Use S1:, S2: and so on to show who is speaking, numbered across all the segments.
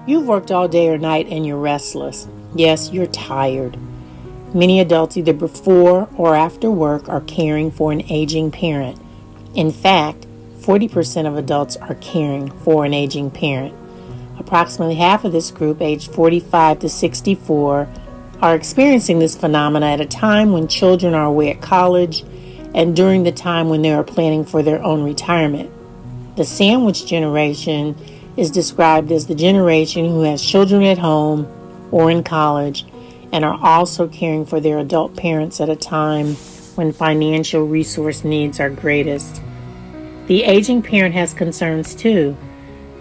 S1: You've worked all day or night and you're restless. Yes, you're tired. Many adults, either before or after work, are caring for an aging parent. In fact, 40% of adults are caring for an aging parent. Approximately half of this group, aged 45 to 64, are experiencing this phenomena at a time when children are away at college and during the time when they are planning for their own retirement. The sandwich generation is described as the generation who has children at home or in college and are also caring for their adult parents at a time when financial resource needs are greatest. The aging parent has concerns too.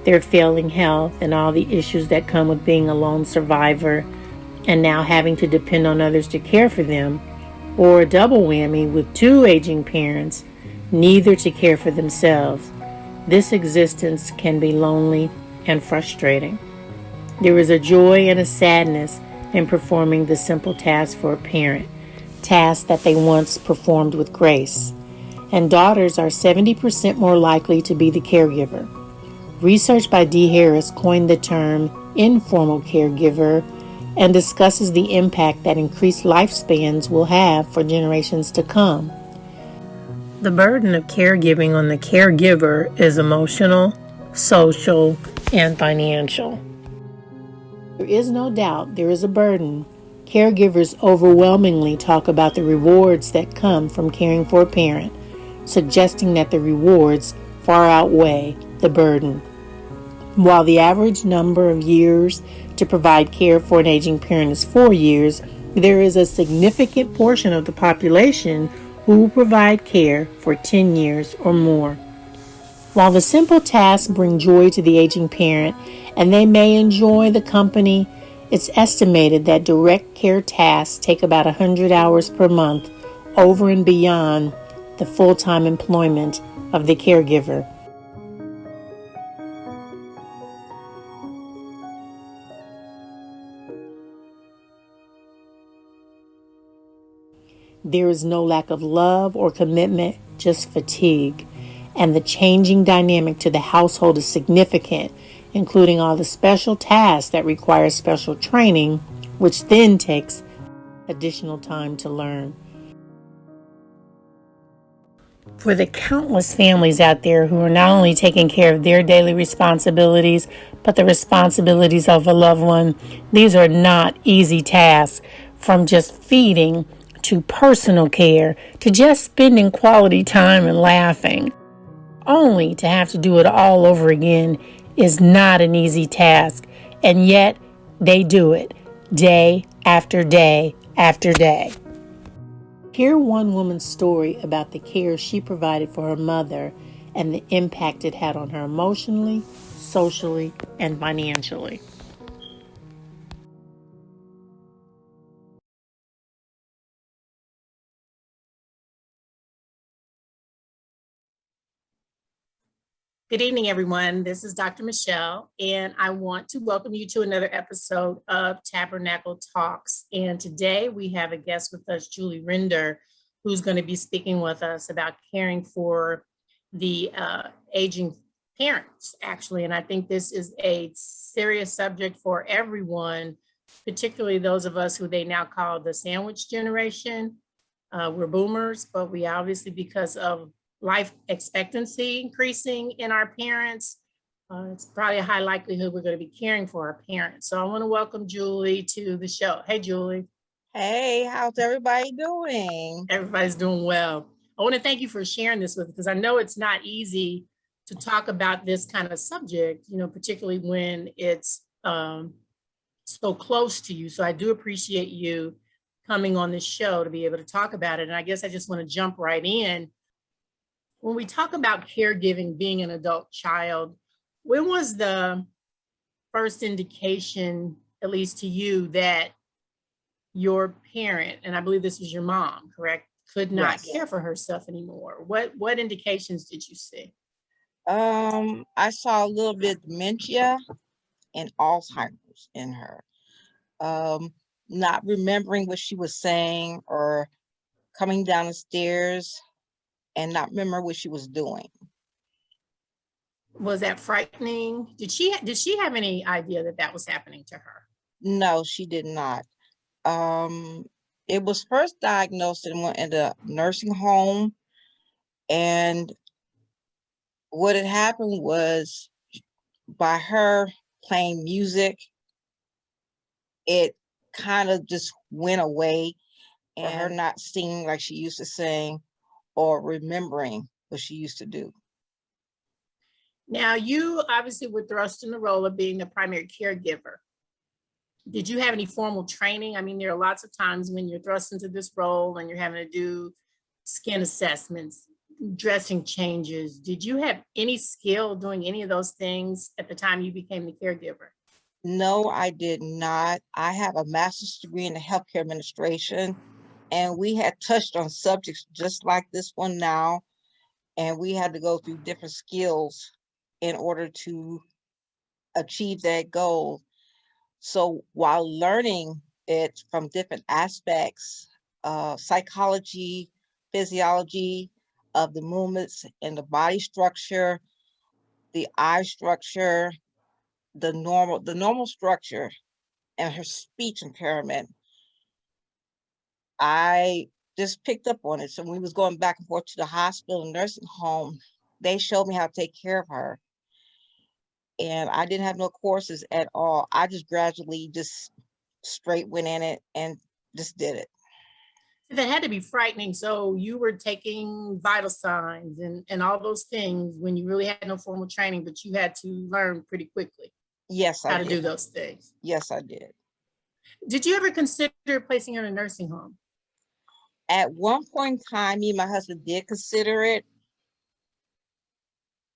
S1: Their failing health and all the issues that come with being a lone survivor and now having to depend on others to care for them, or a double whammy with two aging parents, neither to care for themselves. This existence can be lonely and frustrating. There is a joy and a sadness in performing the simple task for a parent, tasks that they once performed with grace. And daughters are 70% more likely to be the caregiver. Research by D. Harris coined the term informal caregiver and discusses the impact that increased lifespans will have for generations to come. The burden of caregiving on the caregiver is emotional, social, and financial. There is no doubt there is a burden. Caregivers overwhelmingly talk about the rewards that come from caring for a parent, suggesting that the rewards far outweigh the burden. While the average number of years to provide care for an aging parent is 4 years, there is a significant portion of the population who will provide care for 10 years or more. While the simple tasks bring joy to the aging parent and they may enjoy the company, it's estimated that direct care tasks take about 100 hours per month over and beyond the full-time employment of the caregiver. There is no lack of love or commitment, just fatigue. And the changing dynamic to the household is significant, including all the special tasks that require special training, which then takes additional time to learn. For the countless families out there who are not only taking care of their daily responsibilities, but the responsibilities of a loved one, these are not easy tasks, from just feeding to personal care to just spending quality time and laughing. Only to have to do it all over again is not an easy task, and yet they do it day after day after day. Hear one woman's story about the care she provided for her mother and the impact it had on her emotionally, socially, and financially. Good evening, everyone. This is Dr. Michelle, and I want to welcome you to another episode of Tabernacle Talks. And today we have a guest with us, Julie Rinder, who's going to be speaking with us about caring for the aging parents, actually. And I think this is a serious subject for everyone, particularly those of us who they now call the sandwich generation. We're boomers, but we obviously, because of life expectancy increasing in our parents, it's probably a high likelihood we're going to be caring for our parents. So I want to welcome Julie to the show. Hey, Julie.
S2: Hey, how's everybody doing?
S1: Everybody's doing well. I want to thank you for sharing this with us because I know it's not easy to talk about this kind of subject, particularly when it's so close to you. So I do appreciate you coming on this show to be able to talk about it. And I guess I just want to jump right in. When we talk about caregiving, being an adult child, when was the first indication, at least to you, that your parent, and I believe this was your mom, correct, could not care for herself anymore? What indications did you see?
S2: I saw a little bit of dementia and Alzheimer's in her. Not remembering what she was saying or coming down the stairs and not remember what she was doing.
S1: Was that frightening? Did she have any idea that that was happening to her?
S2: No, she did not. Um, it was first diagnosed and went into nursing home. And what had happened was by her playing music, it kind of just went away, and her not singing like she used to sing or remembering what she used to do.
S1: Now, you obviously were thrust in the role of being the primary caregiver. Did you have any formal training? I mean, there are lots of times when you're thrust into this role and you're having to do skin assessments, dressing changes. Did you have any skill doing any of those things at the time you became the caregiver?
S2: No, I did not. I have a master's degree in the healthcare administration, and we had touched on subjects just like this one now, and we had to go through different skills in order to achieve that goal. So while learning it from different aspects, psychology, physiology of the movements and the body structure, the eye structure, the normal structure, and her speech impairment, I just picked up on it. So when we was going back and forth to the hospital and nursing home, they showed me how to take care of her. And I didn't have no courses at all. I just gradually just straight went in it and just did it.
S1: That had to be frightening. So you were taking vital signs and all those things when you really had no formal training, but you had to learn pretty quickly
S2: Yes, I
S1: how to do
S2: did.
S1: those things.
S2: Yes, I did.
S1: Did you ever consider placing her in a nursing home?
S2: At one point in time, me and my husband did consider it.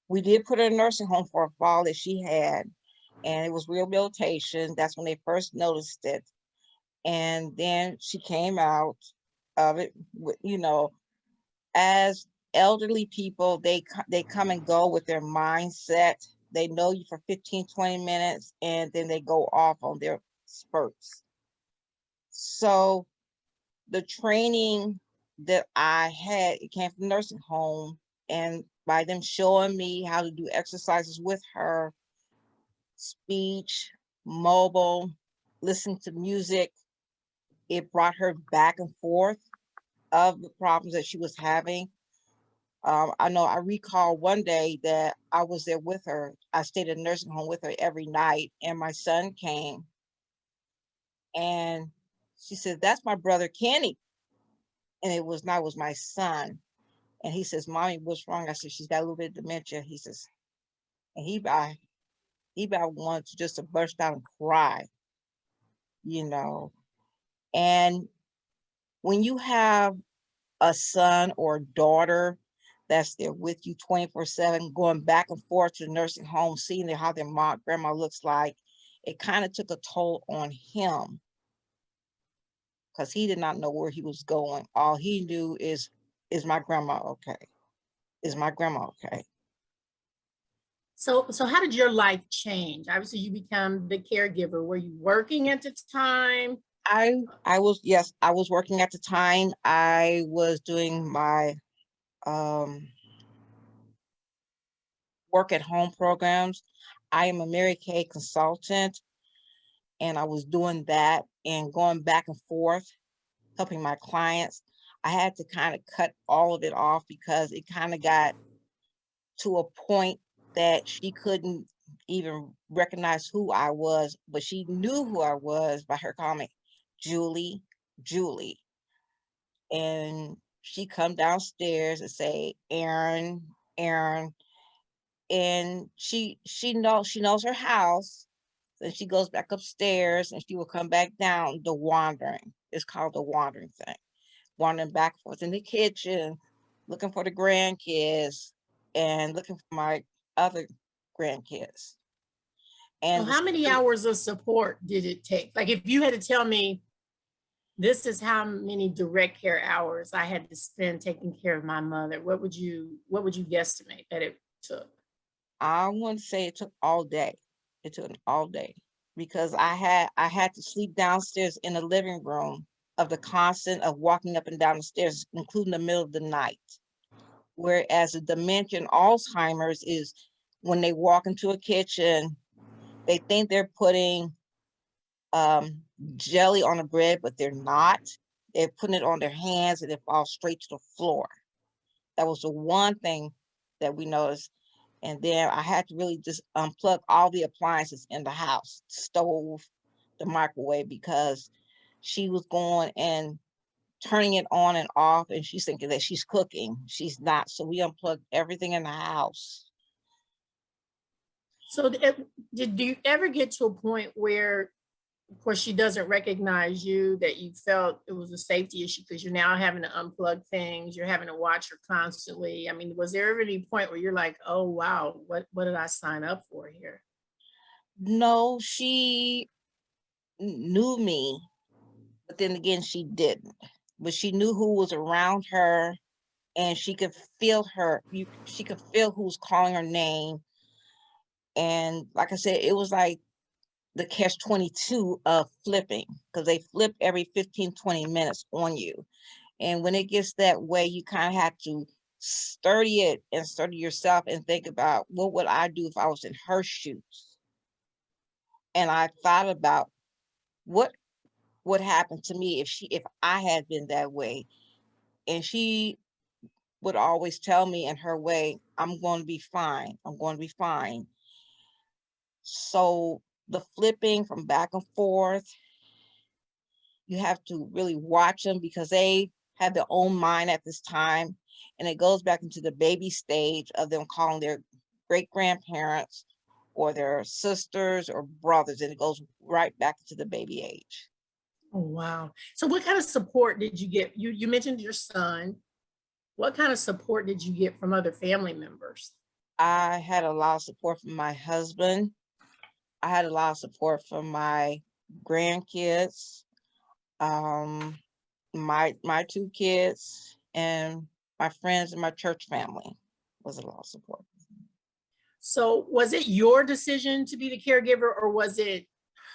S2: We did put her in a nursing home for a fall that she had, and it was rehabilitation. That's when they first noticed it. And then she came out of it, as elderly people, they come and go with their mindset. They know you for 15, 20 minutes, and then they go off on their spurts. So the training that I had, it came from nursing home, and by them showing me how to do exercises with her, speech, mobile, listen to music, it brought her back and forth of the problems that she was having. I know I recall one day that I was there with her. I stayed in a nursing home with her every night, and my son came and she said, "That's my brother Kenny." And it was not, it was my son. And he says, "Mommy, what's wrong?" I said, "She's got a little bit of dementia." He says, and he about wanted to just to burst out and cry, you know. And when you have a son or daughter that's there with you 24/7, going back and forth to the nursing home, seeing how their mom, grandma looks like, it kind of took a toll on him because he did not know where he was going. All he knew is my grandma okay? Is my grandma okay?
S1: So how did your life change? Obviously, you become the caregiver. Were you working at the time?
S2: I was, yes, I was working at the time. I was doing my um work at home programs. I am a Mary Kay consultant, and I was doing that and going back and forth, helping my clients. I had to kind of cut all of it off because it kind of got to a point that she couldn't even recognize who I was, but she knew who I was by her calling me Julie, Julie. And she come downstairs and say, Aaron, Aaron. And she knows her house. Then she goes back upstairs and she will come back down the wandering. It's called the wandering thing. Wandering back and forth in the kitchen, looking for the grandkids and looking for my other grandkids.
S1: So
S2: And
S1: how many hours of support did it take? Like if you had to tell me this is how many direct care hours I had to spend taking care of my mother, what would you guesstimate that it took?
S2: I wouldn't say it took all day. It took all day because I had to sleep downstairs in the living room of the constant of walking up and down the stairs, including the middle of the night. Whereas the dementia and Alzheimer's is when they walk into a kitchen, they think they're putting jelly on the bread, but they're not. They're putting it on their hands and it falls straight to the floor. That was the one thing that we noticed. And then I had to really just unplug all the appliances in the house, stove, the microwave, because she was going and turning it on and off, and she's thinking that she's cooking. She's not. So we unplugged everything in the house.
S1: So did you ever get to a point where, of course, she doesn't recognize you, that you felt it was a safety issue because you're now having to unplug things, you're having to watch her constantly? I mean, was there ever any point where you're like, oh, wow, what did I sign up for here?
S2: No, she knew me, but then again, she didn't. But she knew who was around her, and she could feel her. She could feel who's calling her name. And like I said, it was like the catch-22 of flipping, because they flip every 15, 20 minutes on you. And when it gets that way, you kind of have to study it and study yourself and think about, what would I do if I was in her shoes? And I thought about what would happen to me if I had been that way. And she would always tell me in her way, I'm going to be fine. I'm going to be fine. So the flipping from back and forth, you have to really watch them because they have their own mind at this time. And it goes back into the baby stage of them calling their great grandparents or their sisters or brothers. And it goes right back into the baby age.
S1: Oh, wow. So what kind of support did you get? You mentioned your son. What kind of support did you get from other family members?
S2: I had a lot of support from my husband. I had a lot of support from my grandkids, um, my two kids, and my friends and my church family was a lot of support.
S1: So was it your decision to be the caregiver, or was it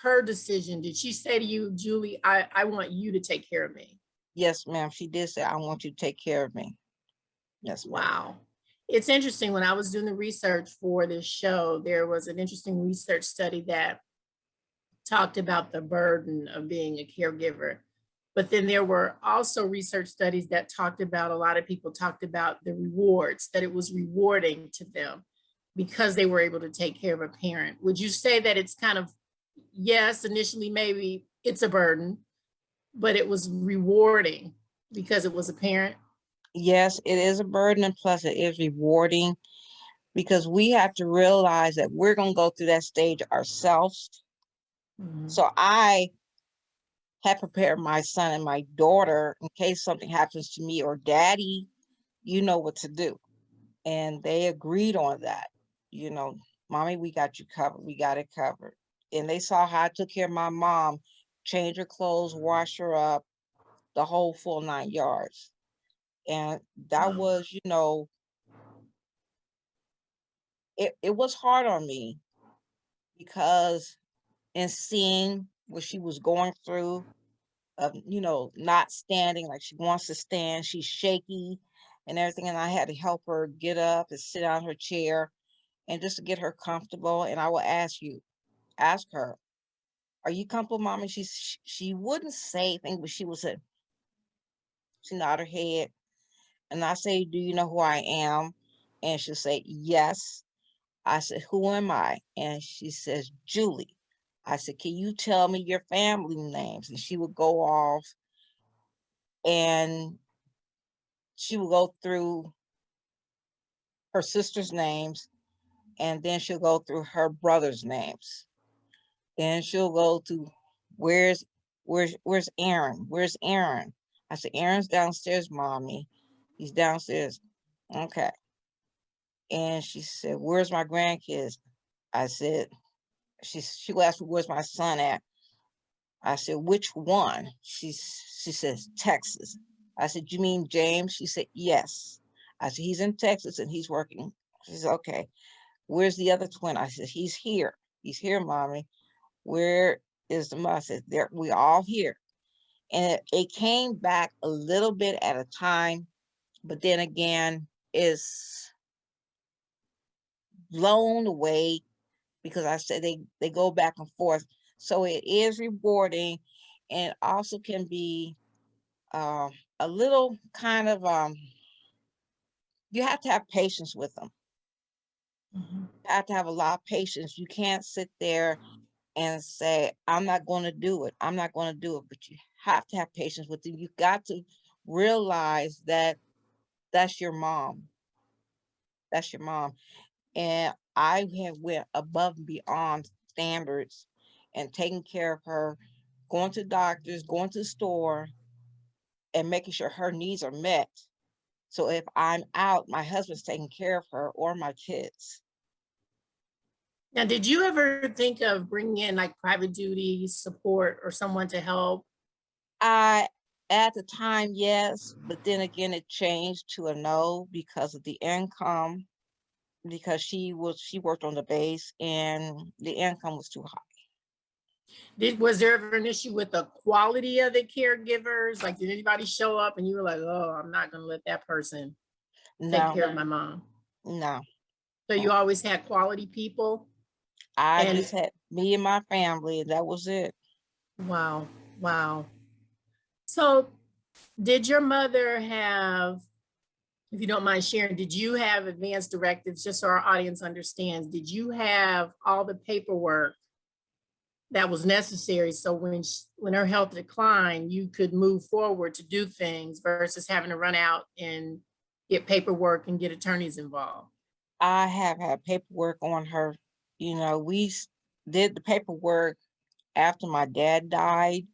S1: her decision? Did she say to you, Julie, I want you to take care of me?
S2: Yes, ma'am. She did say, I want you to take care of me. Yes, ma'am.
S1: Wow. It's interesting. When I was doing the research for this show, there was an interesting research study that talked about the burden of being a caregiver. But then there were also research studies that talked about, a lot of people talked about the rewards, that it was rewarding to them because they were able to take care of a parent. Would you say that it's kind of, yes, initially maybe it's a burden, but it was rewarding because it was a parent?
S2: Yes, it is a burden, and plus it is rewarding because we have to realize that we're going to go through that stage ourselves.
S1: Mhm.
S2: So I had prepared my son and my daughter in case something happens to me or daddy, you know what to do. And they agreed on that. You know, mommy, we got you covered. We got it covered. And they saw how I took care of my mom, change her clothes, wash her up, the whole full 9 yards. And that
S1: Wow.
S2: was, it was hard on me because in seeing what she was going through, of not standing like she wants to stand, she's shaky and everything, and I had to help her get up and sit on her chair and just to get her comfortable. And I will ask her, are you comfortable, mommy? She wouldn't say anything, but she nod her head. And I say, do you know who I am? And she'll say, yes. I said, who am I? And she says, Julie. I said, can you tell me your family names? And she would go off and she would go through her sister's names, and then she'll go through her brother's names. Then she'll go to where's where's Aaron? Where's Aaron? I said, Aaron's downstairs, mommy. He's downstairs. Okay. And she said, where's my grandkids? I said, she asked me, where's my son at? I said, which one? She says, Texas. I said, you mean James? She said, yes. I said, he's in Texas and he's working. She said, okay. Where's the other twin? I said, he's here. He's here, mommy. Where is the mother? I said, there, we all here. And it came back a little bit at a time, but then again, it's blown away because I said they go back and forth. So it is rewarding, and also can be a little kind of you have to have patience with them.
S1: Mhm.
S2: You have to have a lot of patience. You can't sit there and say, I'm not going to do it. I'm not going to do it. But you have to have patience with them. You got to realize that that's your mom. That's your mom. And I have went above and beyond standards and taking care of her, going to doctors, going to the store, and making sure her needs are met. So if I'm out, my husband's taking care of her or my kids.
S1: Now, did you ever think of bringing in like private duty support or someone to help?
S2: I at the time, yes, but then again it changed to a no because of the income, because she worked on the base and the income was too high.
S1: Was there ever an issue with the quality of the caregivers? Like, did anybody show up and you were like, "Oh, I'm not going to let that person take
S2: No,
S1: care of my mom"?
S2: no.
S1: So you always had quality people.
S2: I
S1: And
S2: just had me and my family, and that was it.
S1: wow, wow. So did your mother have, if you don't mind sharing, did you have advanced directives, just so our audience understands? Did you have all the paperwork that was necessary so when her health declined, you could move forward to do things versus having to run out and get paperwork and get attorneys involved?
S2: I have had paperwork on her. We did the paperwork after my dad died,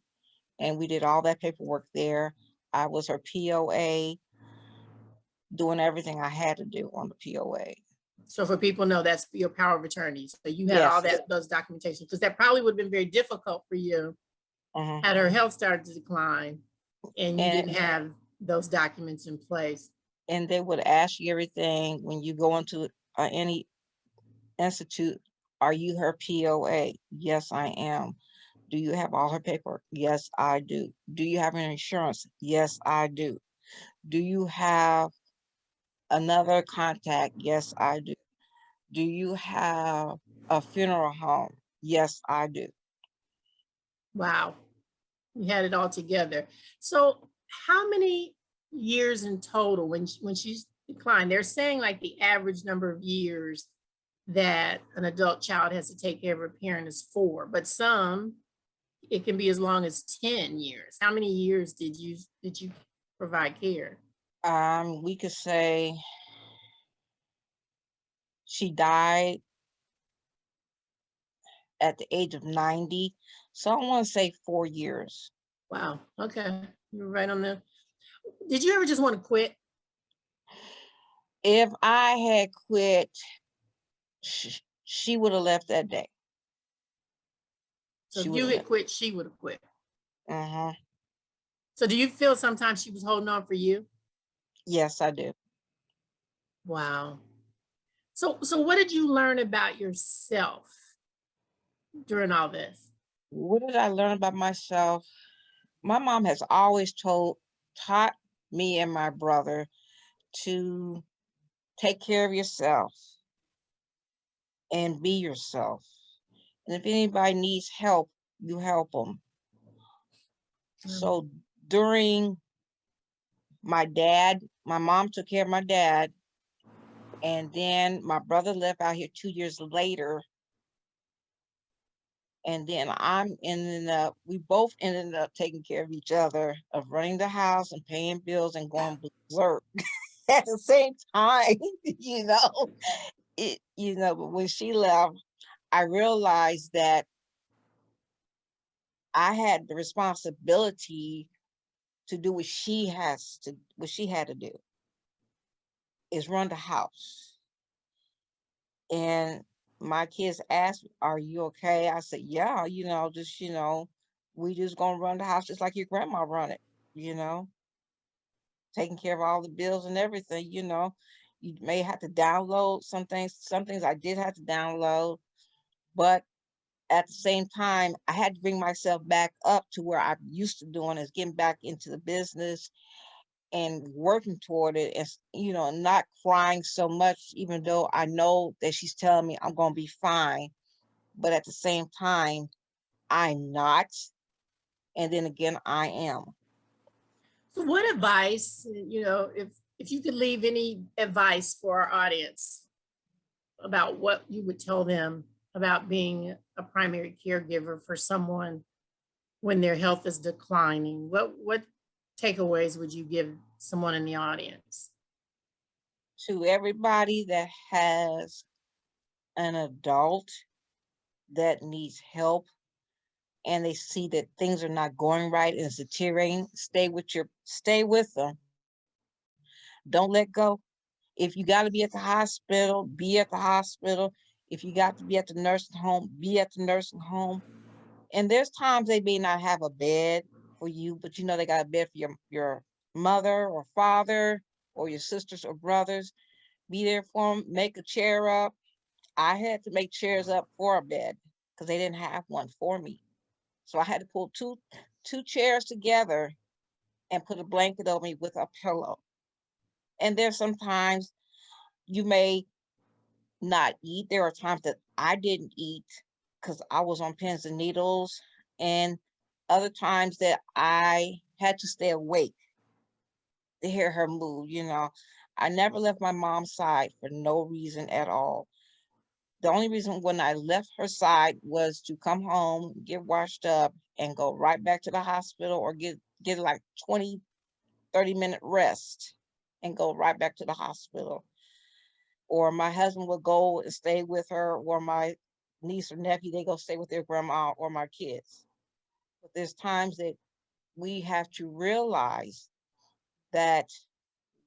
S2: and we did all that paperwork there. I was her POA, doing everything I had to do on the POA.
S1: So for people know, that's your power of attorney. So you had all
S2: Yes.
S1: that, those documentation, because that probably would have been very difficult for you
S2: Mhm.
S1: had her health started to decline and you
S2: And
S1: didn't have those documents in place.
S2: and they would ask you everything when you go into any institute. Are you her POA? Yes, I am. Do you have all her paperwork? Yes, I do. Do you have an insurance? Yes, I do. Do you have another contact? Yes, I do. Do you have a funeral home? Yes, I do.
S1: Wow, you had it all together. So how many years in total when she's declined? They're saying like the average number of years that an adult child has to take care of a parent is 4, but some it can be as long as 10 years. How many years did you provide care?
S2: We could say she died at the age of 90. So I want to say 4 years.
S1: Wow. Okay. You're right on the. Did you ever just want to quit?
S2: If I had quit, she would have left that day.
S1: So
S2: She
S1: if
S2: would
S1: you
S2: have
S1: had
S2: left.
S1: quit, she would have quit.
S2: Uh-huh.
S1: So do you feel sometimes she was holding on for you?
S2: Yes, I do.
S1: Wow. So what did you learn about yourself during all this?
S2: What did I learn about myself? My mom has always taught me and my brother to take care of yourself and be yourself. And if anybody needs help, you help them. So during my mom took care of my dad, and then my brother left out here 2 years later. And then we both ended up taking care of each other, of running the house and paying bills and going berserk at the same time, but when she left, I realized that I had the responsibility to do what she had to do, is run the house. And my kids asked, "Are you okay?" I said, "Yeah, we just gonna run the house just like your grandma run it, you know, taking care of all the bills and everything, you know. You may have to download some things I did have to download, but at the same time, I had to bring myself back up to where I'm used to doing, is getting back into the business and working toward it, and not crying so much, even though I know that she's telling me I'm going to be fine, but at the same time I'm not, and then again I am.
S3: So what advice, if you could leave any advice for our audience about what you would tell them about being a primary caregiver for someone when their health is declining, what takeaways would you give someone in the audience?
S2: To everybody that has an adult that needs help and they see that things are not going right and it's deteriorating, stay with them. Don't let go. If you got to be at the hospital, be at the hospital. If you got to be at the nursing home, be at the nursing home. And there's times they may not have a bed for you, but they got a bed for your mother or father or your sisters or brothers. Be there for them. Make a chair up. I had to make chairs up for a bed because they didn't have one for me. So I had to pull two chairs together and put a blanket over me with a pillow. And there's sometimes you may not eat. There are times that I didn't eat because I was on pins and needles, and other times that I had to stay awake to hear her move. I never left my mom's side for no reason at all. The only reason when I left her side was to come home, get washed up, and go right back to the hospital, or get like 20-30 minute rest and go right back to the hospital. Or my husband would go and stay with her, or my niece or nephew, they go stay with their grandma or my kids. But there's times that we have to realize that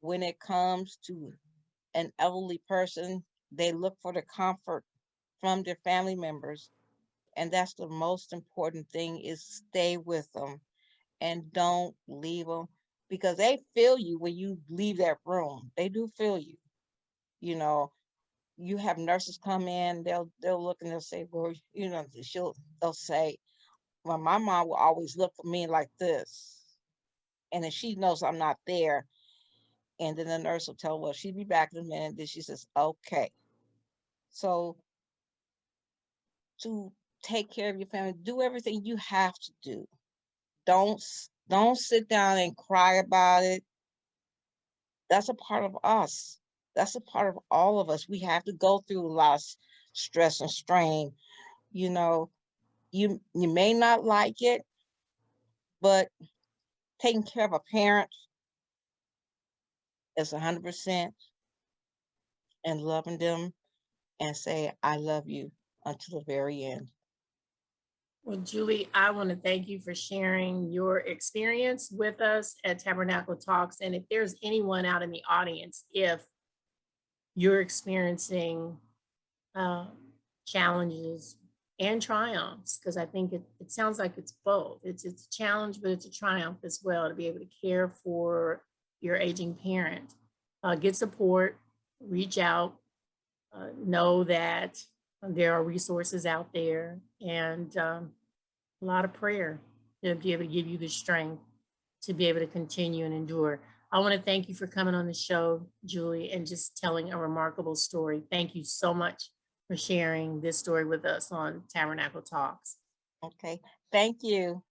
S2: when it comes to an elderly person, they look for the comfort from their family members. And that's the most important thing, is stay with them and don't leave them, because they feel you when you leave that room. They do feel you. You know, you have nurses come in, they'll look and they'll say, well, they'll say, well, my mom will always look for me like this. And then she knows I'm not there. And then the nurse will tell her, well, she'll be back in a minute. Then she says, okay. So to take care of your family, do everything you have to do. Don't sit down and cry about it. That's a part of us. That's a part of all of us. We have to go through a lot of stress and strain. You know, you may not like it, but taking care of a parent is 100%, and loving them and say, I love you until the very end.
S3: Well, Julie, I want to thank you for sharing your experience with us at Tabernacle Talks. And if there's anyone out in the audience, if you're experiencing challenges and triumphs, because I think it sounds like it's both. It's a challenge, but it's a triumph as well, to be able to care for your aging parent. Get support, reach out, know that there are resources out there, and a lot of prayer to be able to give you the strength to be able to continue and endure. I want to thank you for coming on the show, Julie, and just telling a remarkable story. Thank you so much for sharing this story with us on Tabernacle Talks.
S2: Okay. Thank you.